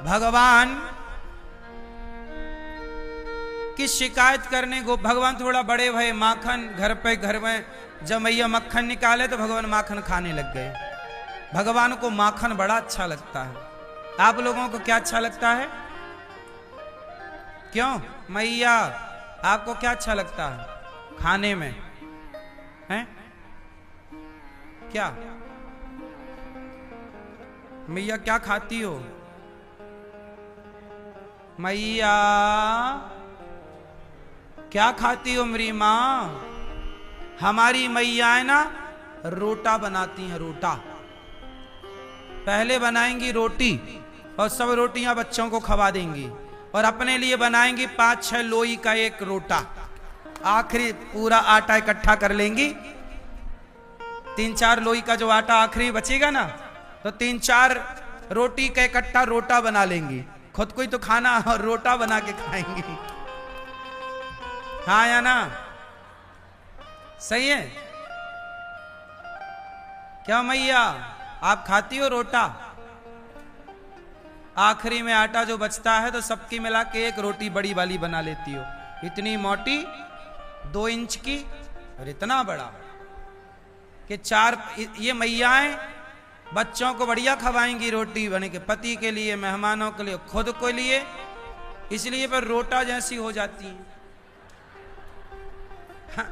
भगवान की शिकायत करने को भगवान थोड़ा बड़े भये, माखन घर में जब मैया मक्खन निकाले तो भगवान माखन खाने लग गए। भगवान को माखन बड़ा अच्छा लगता है। आप लोगों को क्या अच्छा लगता है? क्यों मैया आपको क्या अच्छा लगता है खाने में? हैं क्या मैया क्या खाती हो? मैया क्या खाती हो मेरी माँ? हमारी मैया है ना रोटा बनाती हैं। रोटा पहले बनाएंगी रोटी और सब रोटियां बच्चों को खवा देंगी और अपने लिए बनाएंगी 5-6 लोई का एक रोटा। आखिरी पूरा आटा इकट्ठा कर लेंगी। 3-4 लोई का जो आटा आखिरी बचेगा ना तो 3-4 रोटी का इकट्ठा रोटा बना लेंगी। खुद को ही तो खाना और रोटा बना के खाएंगी। हाँ या ना? सही है क्या मैया? आप खाती हो रोटा? आखिरी में आटा जो बचता है तो सबकी मिला के एक रोटी बड़ी वाली बना लेती हो। इतनी मोटी 2 इंच की और इतना बड़ा कि 4 ये मैयाएं बच्चों को बढ़िया खवाएंगी रोटी बने के, पति के लिए, मेहमानों के लिए, खुद के लिए। इसलिए पर रोटा जैसी हो जाती है। हाँ।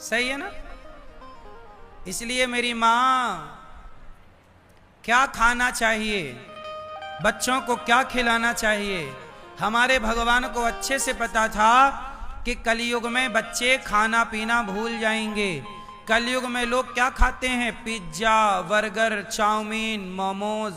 सही है ना? इसलिए मेरी मां क्या खाना चाहिए, बच्चों को क्या खिलाना चाहिए, हमारे भगवान को अच्छे से पता था कि कलयुग में बच्चे खाना पीना भूल जाएंगे। कलयुग में लोग क्या खाते हैं? Pizza, burger, chow mein, momos.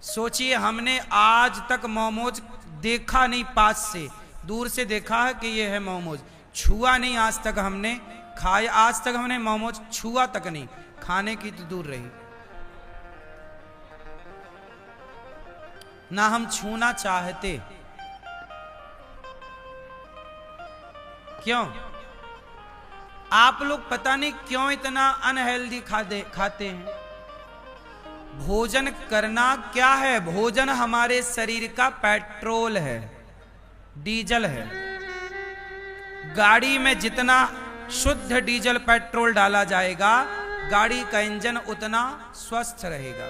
सोचिए हमने आज तक मोमोज देखा नहीं, पास से दूर से देखा है कि ये है मोमोज, छुआ नहीं आज तक हमने, खाया आज तक हमने मोमोज छुआ तक नहीं, खाने की तो दूर रही। ना हम छूना चाहते। क्यों? आप लोग पता नहीं क्यों इतना अनहेल्दी खाते हैं। भोजन करना क्या है? भोजन हमारे शरीर का पेट्रोल है, डीजल है। गाड़ी में जितना शुद्ध डीजल पेट्रोल डाला जाएगा, गाड़ी का इंजन उतना स्वस्थ रहेगा।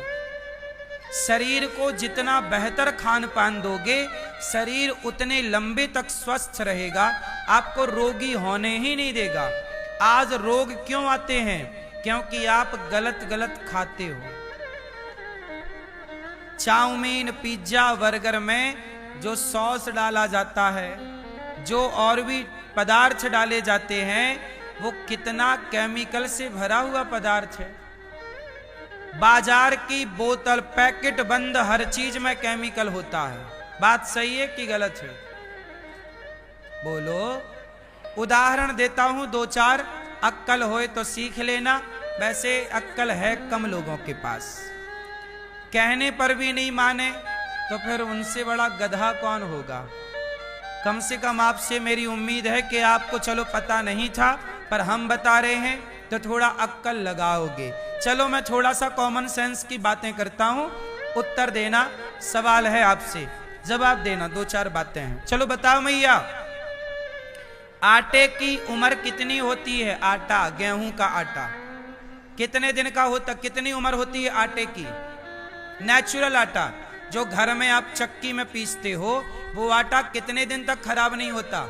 शरीर को जितना बेहतर खान पान दोगे, शरीर उतने लंबे तक स्वस्थ रहेगा, आपको रोगी होने ही नहीं देगा। आज रोग क्यों आते हैं? क्योंकि आप गलत गलत खाते हो। चाउमीन, पिज्जा, बर्गर में जो सॉस डाला जाता है, जो और भी पदार्थ डाले जाते हैं, वो कितना केमिकल से भरा हुआ पदार्थ है। बाजार की बोतल, पैकेट बंद हर चीज में केमिकल होता है। बात सही है कि गलत है? बोलो। उदाहरण देता हूं 2-4, अक्कल होए तो सीख लेना। वैसे अक्कल है कम लोगों के पास, कहने पर भी नहीं माने तो फिर उनसे बड़ा गधा कौन होगा। कम से कम आपसे मेरी उम्मीद है कि आपको चलो पता नहीं था, पर हम बता रहे हैं तो थोड़ा अक्कल लगाओगे। चलो मैं थोड़ा सा कॉमन सेंस की बातें करता हूं, उत्तर देना। सवाल है आपसे, जवाब देना। 2-4 बातें हैं। चलो बताओ मैया, आटे की उम्र कितनी होती है? आटा, गेहूं का आटा कितने दिन का होता? कितनी उम्र होती है आटे की? नेचुरल आटा जो घर में आप चक्की में पीसते हो, वो आटा कितने दिन तक खराब नहीं होता?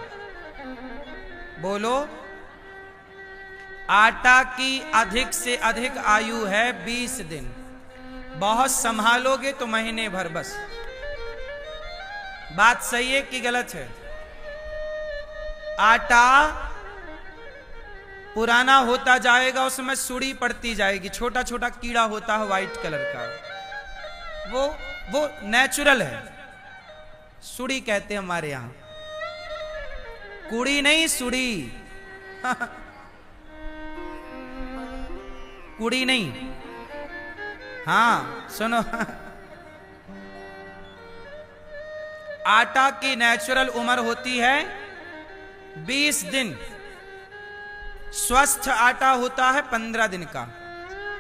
बोलो। आटा की अधिक से अधिक आयु है 20 दिन। बहुत संभालोगे तो महीने भर बस। बात सही है कि गलत है? आटा पुराना होता जाएगा, उसमें सुड़ी पड़ती जाएगी, छोटा छोटा कीड़ा होता है व्हाइट कलर का, वो नेचुरल है। सुड़ी कहते हैं हमारे यहां, कुड़ी नहीं, सुड़ी। कुड़ी नहीं। हाँ सुनो, आटा की नेचुरल उम्र होती है 20 दिन। स्वस्थ आटा होता है 15 दिन का,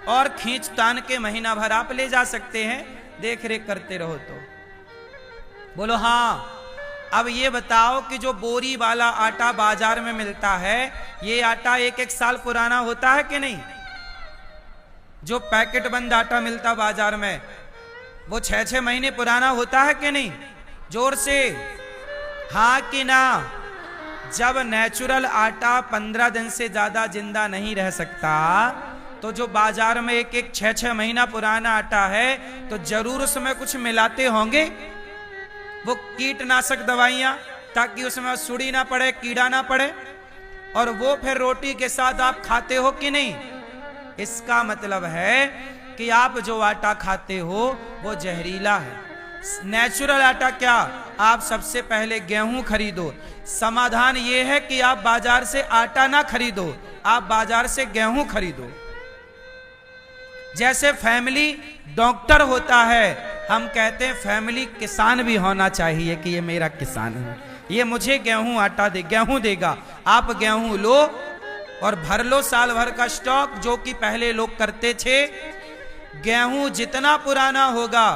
और खींच तान के महीना भर आप ले जा सकते हैं, देख रेख करते रहो तो। बोलो हाँ। अब ये बताओ कि जो बोरी वाला आटा बाजार में मिलता है, ये आटा 1-1 साल पुराना होता है कि नहीं? जो पैकेट बंद आटा मिलता बाजार में, वो 6-6 महीने पुराना होता है कि नहीं? जोर से हाँ कि ना? जब नेचुरल आटा 15 दिन से ज्यादा जिंदा नहीं रह सकता, तो जो बाजार में 1-1, 6-6 महीना पुराना आटा है, तो जरूर उसमें कुछ मिलाते होंगे, वो कीटनाशक दवाइयां, ताकि उसमें सुड़ी ना पड़े, कीड़ा ना पड़े, और वो फिर रोटी के साथ आप खाते हो कि नहीं? इसका मतलब है कि आप जो आटा खाते हो वो जहरीला है। नेचुरल आटा क्या? आप सबसे पहले गेहूं खरीदो। समाधान ये है कि आप बाजार से आटा ना खरीदो, आप बाजार से गेहूं खरीदो। जैसे फैमिली डॉक्टर होता है, हम कहते हैं फैमिली किसान भी होना चाहिए कि ये मेरा किसान है, ये मुझे गेहूं आटा दे, गेहूं देगा। आप गेहूं लो और भर लो साल भर का स्टॉक, जो कि पहले लोग करते थे। गेहूं जितना पुराना होगा,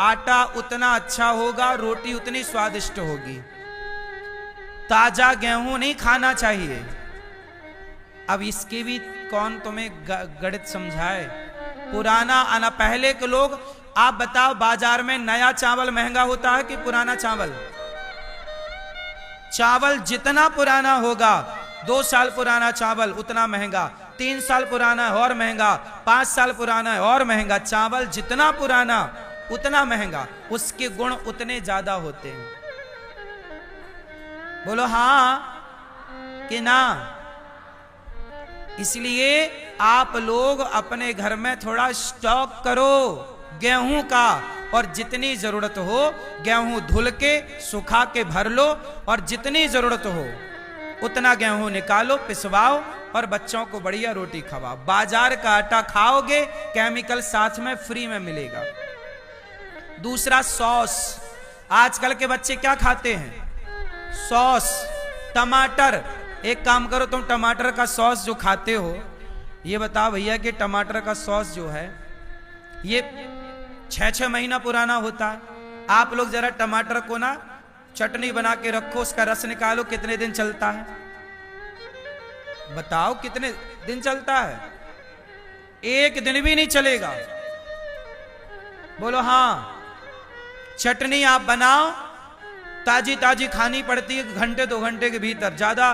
आटा उतना अच्छा होगा, रोटी उतनी स्वादिष्ट होगी। ताजा गेहूं नहीं खाना चाहिए। अब इसकी भी कौन तुम्हें गणित समझाए? पुराना आना, पहले के लोग, आप बताओ बाजार में नया चावल महंगा होता है कि पुराना चावल? चावल जितना पुराना होगा, 2 साल पुराना चावल उतना महंगा, 3 साल पुराना है और महंगा, 5 साल पुराना है और महंगा। चावल जितना पुराना उतना महंगा, उसके गुण उतने ज्यादा होते हैं। बोलो हाँ कि ना? इसलिए आप लोग अपने घर में थोड़ा स्टॉक करो गेहूं का, और जितनी जरूरत हो गेहूं धुल के सुखा के भर लो, और जितनी जरूरत हो उतना गेहूं निकालो, पिसवाओ और बच्चों को बढ़िया रोटी खवाओ। बाजार का आटा खाओगे, केमिकल साथ में फ्री में मिलेगा। दूसरा, सॉस। आजकल के बच्चे क्या खाते हैं? सॉस, टमाटर। एक काम करो, तुम टमाटर का सॉस जो खाते हो, ये बताओ भैया कि टमाटर का सॉस जो है ये 6-6 महीना पुराना होता है। आप लोग जरा टमाटर को ना चटनी बना के रखो, उसका रस निकालो, कितने दिन चलता है? बताओ कितने दिन चलता है? 1 दिन भी नहीं चलेगा। बोलो हाँ। चटनी आप बनाओ, ताजी ताजी खानी पड़ती है घंटे 2 घंटे के भीतर। ज्यादा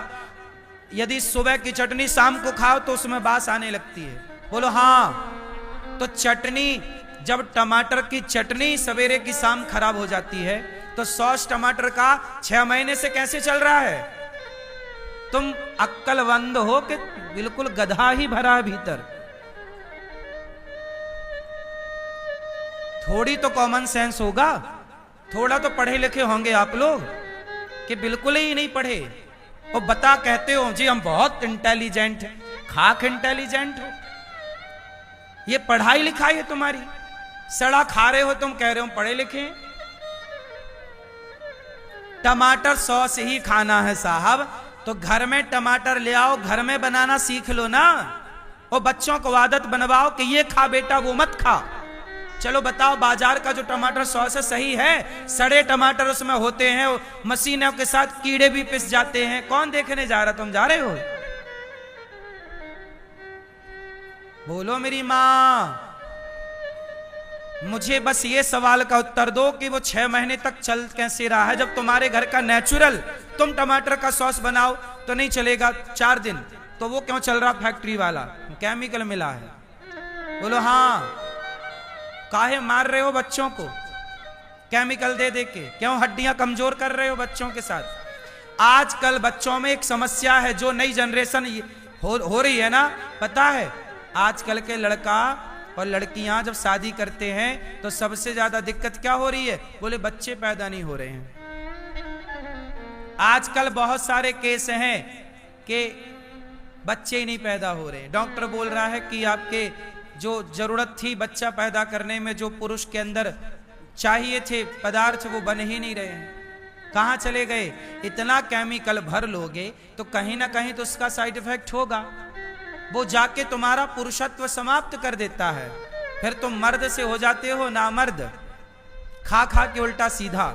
यदि सुबह की चटनी शाम को खाओ तो उसमें बास आने लगती है। बोलो हाँ। तो चटनी, जब टमाटर की चटनी सवेरे की शाम खराब हो जाती है, तो सॉस टमाटर का 6 महीने से कैसे चल रहा है? तुम अक्लमंद हो कि बिल्कुल गधा ही भरा है भीतर? थोड़ी तो कॉमन सेंस होगा, थोड़ा तो पढ़े लिखे होंगे आप लोग, कि बिल्कुल ही नहीं पढ़े और बता कहते हो जी हम बहुत इंटेलिजेंट हैं। खाक इंटेलिजेंट हो? ये पढ़ाई लिखाई है तुम्हारी? सड़ा खा रहे हो, तुम कह रहे हो पढ़े लिखे हैं। टमाटर सॉस ही खाना है साहब, तो घर में टमाटर ले आओ, घर में बनाना सीख लो ना, और बच्चों को आदत बनवाओ कि ये खा बेटा वो मत खा। चलो बताओ, बाजार का जो टमाटर सॉस है सही है? सड़े टमाटर उसमें होते हैं, मशीनों के साथ कीड़े भी पिस जाते हैं। कौन देखने जा रहा? तुम जा रहे हो? बोलो मेरी मां। मुझे बस ये सवाल का उत्तर दो कि वो 6 महीने तक चल कैसे रहा है, जब तुम्हारे घर का नेचुरल तुम टमाटर का सॉस बनाओ तो नहीं चलेगा 4 दिन, तो वो क्यों चल रहा फैक्ट्री वाला? केमिकल मिला है। बोलो हाँ। काहे मार रहे हो बच्चों को केमिकल दे दे के? क्यों हड्डियां कमजोर कर रहे हो बच्चों के साथ? आजकल बच्चों में एक समस्या है जो नई जनरेशन हो रही है ना, पता है? आजकल के लड़का और लड़कियां जब शादी करते हैं तो सबसे ज्यादा दिक्कत क्या हो रही है? बोले बच्चे पैदा नहीं हो रहे हैं। आजकल बहुत सारे केस हैं कि बच्चे ही नहीं पैदा हो रहे हैं। डॉक्टर बोल रहा है कि आपके जो जरूरत थी बच्चा पैदा करने में, जो पुरुष के अंदर चाहिए थे पदार्थ, वो बन ही नहीं रहे हैं। कहां चले गए? इतना केमिकल भर लोगे तो कहीं ना कहीं तो उसका साइड इफेक्ट होगा, वो जाके तुम्हारा पुरुषत्व समाप्त कर देता है, फिर तुम मर्द से हो जाते हो नामर्द, खा खा के उल्टा सीधा,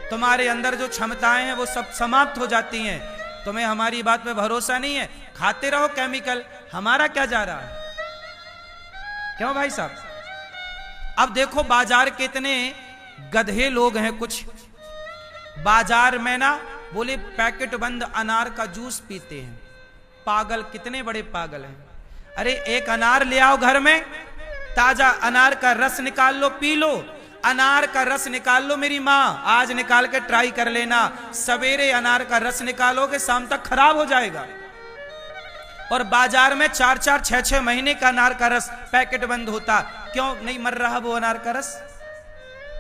तुम्हारे अंदर जो क्षमताएं हैं वो सब समाप्त हो जाती हैं। तुम्हें हमारी बात पे भरोसा नहीं है, खाते रहो केमिकल, हमारा क्या जा रहा है? क्यों भाई साहब? अब देखो बाजार के इतने गधे लोग हैं, कुछ बाजार में ना बोले पैकेट बंद अनार का जूस पीते हैं। पागल, कितने बड़े पागल हैं। अरे एक अनार ले आओ घर में, ताजा अनार का रस निकाल लो, पी लो। अनार का रस निकाल लो, मेरी माँ आज निकाल के ट्राई कर लेना, सवेरे अनार का रस निकालोगे शाम तक खराब हो जाएगा। और बाजार में 4-4, 6-6 महीने का अनार का रस पैकेट बंद होता। क्यों नहीं मर रहा वो अनार का रस?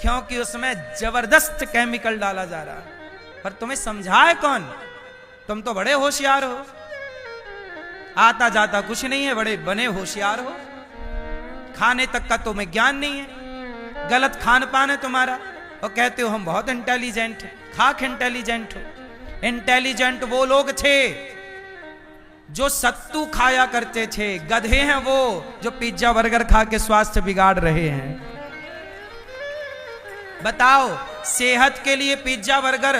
क्योंकि उसमें जबरदस्त केमिकल डाला जा रहा है। पर तुम्हें समझाए कौन? तुम तो बड़े होशियार हो, आता जाता कुछ नहीं है, बड़े बने होशियार हो, खाने तक का तुम्हें ज्ञान नहीं है, गलत खान पान है तुम्हारा, और कहते हो हम बहुत इंटेलिजेंट हैं। खाक इंटेलिजेंट हो। इंटेलिजेंट वो लोग थे जो सत्तू खाया करते थे, गधे हैं वो जो पिज्जा बर्गर खा के स्वास्थ्य बिगाड़ रहे हैं। बताओ सेहत के लिए पिज्जा बर्गर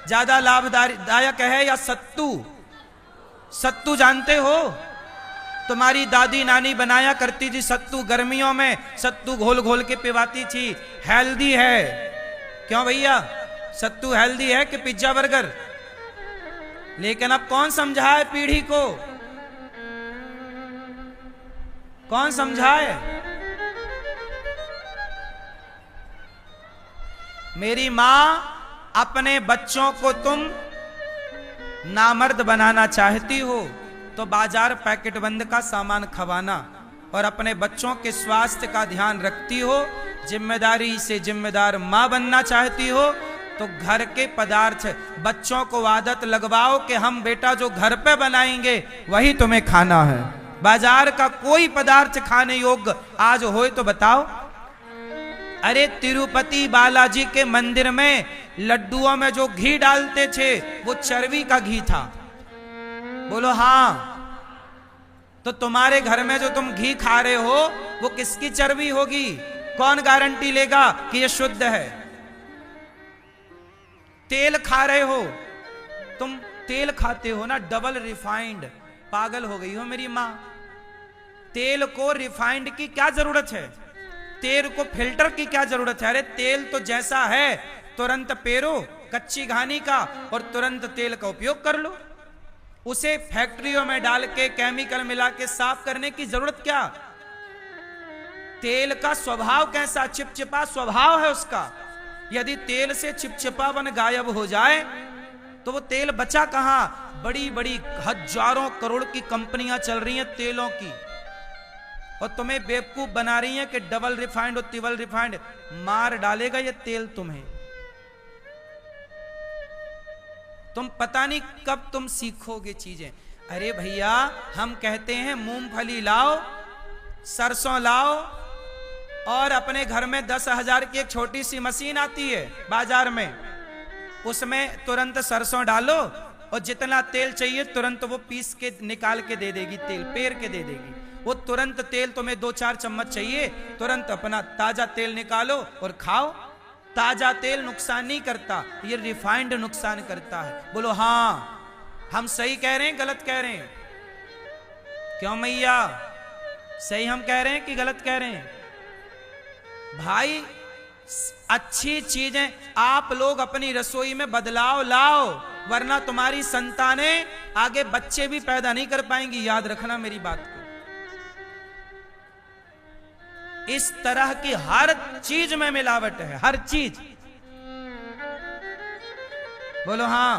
ज्यादा लाभदायक है या सत्तू? सत्तू जानते हो? तुम्हारी दादी नानी बनाया करती थी सत्तू, गर्मियों में सत्तू घोल घोल के पिवाती थी। हेल्दी है। क्यों भैया, सत्तू हेल्दी है कि पिज्जा बर्गर? लेकिन अब कौन समझाए पीढ़ी को? कौन समझाए? मेरी मां, अपने बच्चों को तुम नामर्द बनाना चाहती हो तो बाजार पैकेट बंद का सामान खवाना, और अपने बच्चों के स्वास्थ्य का ध्यान रखती हो, जिम्मेदारी से जिम्मेदार मां बनना चाहती हो तो घर के पदार्थ बच्चों को आदत लगवाओ कि हम बेटा जो घर पे बनाएंगे वही तुम्हें खाना है। बाजार का कोई पदार्थ खाने योग्य आज होए तो बताओ। अरे तिरुपति बालाजी के मंदिर में लड्डुओं में जो घी डालते थे वो चर्बी का घी था। बोलो हाँ। तो तुम्हारे घर में जो तुम घी खा रहे हो वो किसकी चर्बी होगी? कौन गारंटी लेगा कि ये शुद्ध है? तेल खा रहे हो तुम, तेल खाते हो ना डबल रिफाइंड। पागल हो गई हो मेरी मां। तेल को रिफाइंड की क्या जरूरत है? तेल को फिल्टर की क्या जरूरत है? अरे तेल तो जैसा है तुरंत पेरो कच्ची घानी का और तुरंत तेल का उपयोग कर लो। उसे फैक्ट्रियों में डाल के केमिकल मिला के साफ करने की जरूरत क्या? तेल का स्वभाव कैसा? चिपचिपा स्वभाव है उसका। यदि तेल से चिपचिपापन गायब हो जाए तो वो तेल बचा कहां? बड़ी बड़ी हजारों करोड़ की कंपनियां चल रही हैं तेलों की, और तुम्हें बेवकूफ बना रही हैं कि डबल रिफाइंड और ट्रिपल रिफाइंड। मार डालेगा ये तेल तुम्हें। तुम पता नहीं कब तुम सीखोगे चीजें। अरे भैया, हम कहते हैं मूंगफली लाओ, सरसों लाओ, और अपने घर में 10,000 की एक छोटी सी मशीन आती है बाजार में, उसमें तुरंत सरसों डालो और जितना तेल चाहिए तुरंत वो पीस के निकाल के दे देगी, तेल पेर के दे देगी। वो तुरंत तेल तुम्हें 2-4 चम्मच चाहिए, तुरंत अपना ताजा तेल निकालो और खाओ। ताजा तेल नुकसान नहीं करता, ये रिफाइंड नुकसान करता है। बोलो हाँ, हम सही कह रहे हैं गलत कह रहे हैं? क्यों मैया, सही हम कह रहे हैं कि गलत कह रहे हैं? भाई अच्छी चीजें आप लोग अपनी रसोई में बदलाव लाओ, वरना तुम्हारी संतानें आगे बच्चे भी पैदा नहीं कर पाएंगी। याद रखना मेरी बात को। इस तरह की हर चीज में मिलावट है, हर चीज। बोलो हाँ।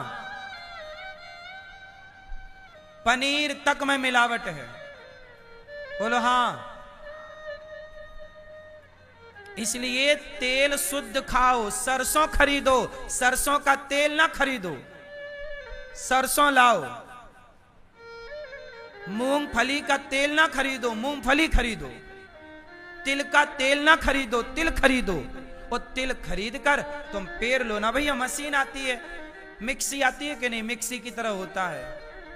पनीर तक में मिलावट है। बोलो हाँ। इसलिए तेल शुद्ध खाओ। सरसों खरीदो, सरसों का तेल ना खरीदो। सरसों लाओ। मूंगफली का तेल ना खरीदो, मूंगफली खरीदो। तिल का तेल ना खरीदो, तिल खरीदो। वो तिल खरीद कर तुम पेर लो ना भैया। मशीन आती है, मिक्सी आती है कि नहीं, मिक्सी की तरह होता है,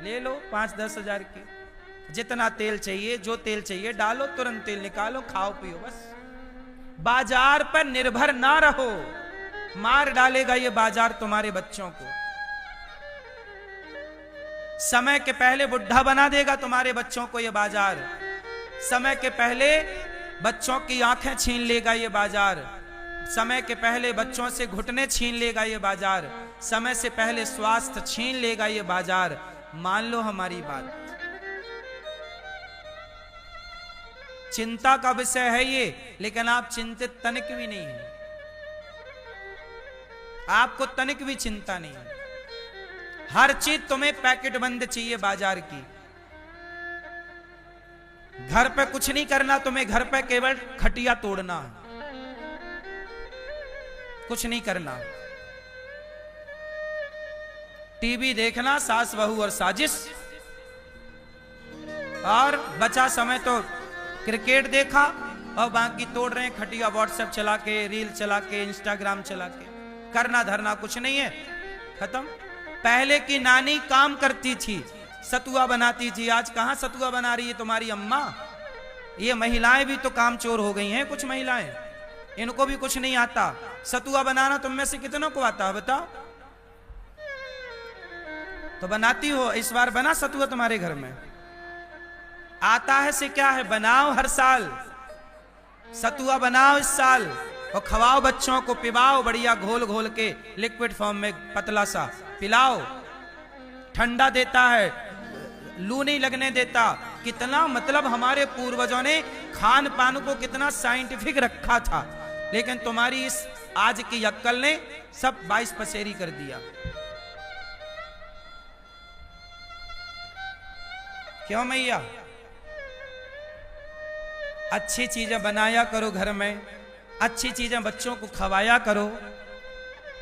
ले लो 5-10 हजार की, जितना तेल चाहिए, जो तेल चाहिए डालो, तुरंत तेल निकालो, खाओ पियो बस। बाजार पर निर्भर ना रहो, मार डालेगा ये बाजार तुम्हारे बच्चों को। समय के पहले बुढ़ा बना देगा तुम्हारे बच्चों को ये बाजार। समय के पहले बच्चों की आंखें छीन लेगा ये बाजार। समय के पहले बच्चों से घुटने छीन लेगा ये बाजार। समय से पहले स्वास्थ्य छीन लेगा ये बाजार। मान लो हमारी बात। चिंता का विषय है ये, लेकिन आप चिंतित तनिक भी नहीं है, आपको तनिक भी चिंता नहीं है। हर चीज तुम्हें पैकेट बंद चाहिए बाजार की। घर पे कुछ नहीं करना तुम्हें, घर पे केवल खटिया तोड़ना, कुछ नहीं करना। टीवी देखना, सास बहू और साजिश, और बचा समय तो क्रिकेट देखा, और बाकी तोड़ रहे हैं खटिया, व्हाट्सएप चला के, रील चला के, इंस्टाग्राम चला के। करना धरना कुछ नहीं है, खत्म। पहले की नानी काम करती थी, सतुआ बनाती थी, आज कहां सतुआ बना रही है तुम्हारी अम्मा। ये महिलाएं भी तो काम चोर हो गई हैं, कुछ महिलाएं, इनको भी कुछ नहीं आता। सतुआ बनाना तुम में से कितनों को आता है बताओ? तो बनाती हो, इस बार बना सतुआ तुम्हारे घर में? आता है से क्या है, बनाओ हर साल सतुआ, बनाओ इस साल, और खवाओ बच्चों को, पिलाओ बढ़िया घोल घोल के, लिक्विड फॉर्म में पतला सा पिलाओ। ठंडा देता है, लू नहीं लगने देता। कितना मतलब हमारे पूर्वजों ने खान पान को कितना साइंटिफिक रखा था, लेकिन तुम्हारी इस आज की अक्कल ने सब 22 पसेरी कर दिया। क्यों मैया? अच्छी चीजें बनाया करो घर में, अच्छी चीजें बच्चों को खवाया करो।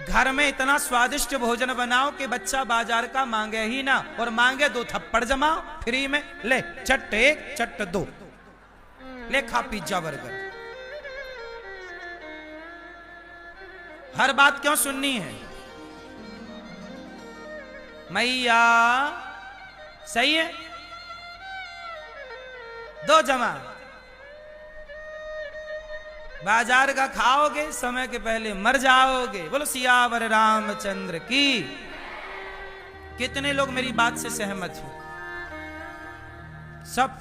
घर में इतना स्वादिष्ट भोजन बनाओ कि बच्चा बाजार का मांगे ही ना, और मांगे 2 थप्पड़ जमाओ फ्री में, ले चट 1 चट 2, ले खा पिज्जा बर्गर। हर बात क्यों सुननी है मैया? सही है, 2 जमा। बाजार का खाओगे, समय के पहले मर जाओगे। बोलो सियावर रामचंद्र की। कितने लोग मेरी बात से सहमत हो? सब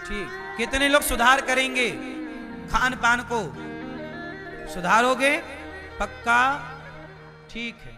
ठीक। कितने लोग सुधार करेंगे, खान पान को सुधारोगे? पक्का? ठीक है।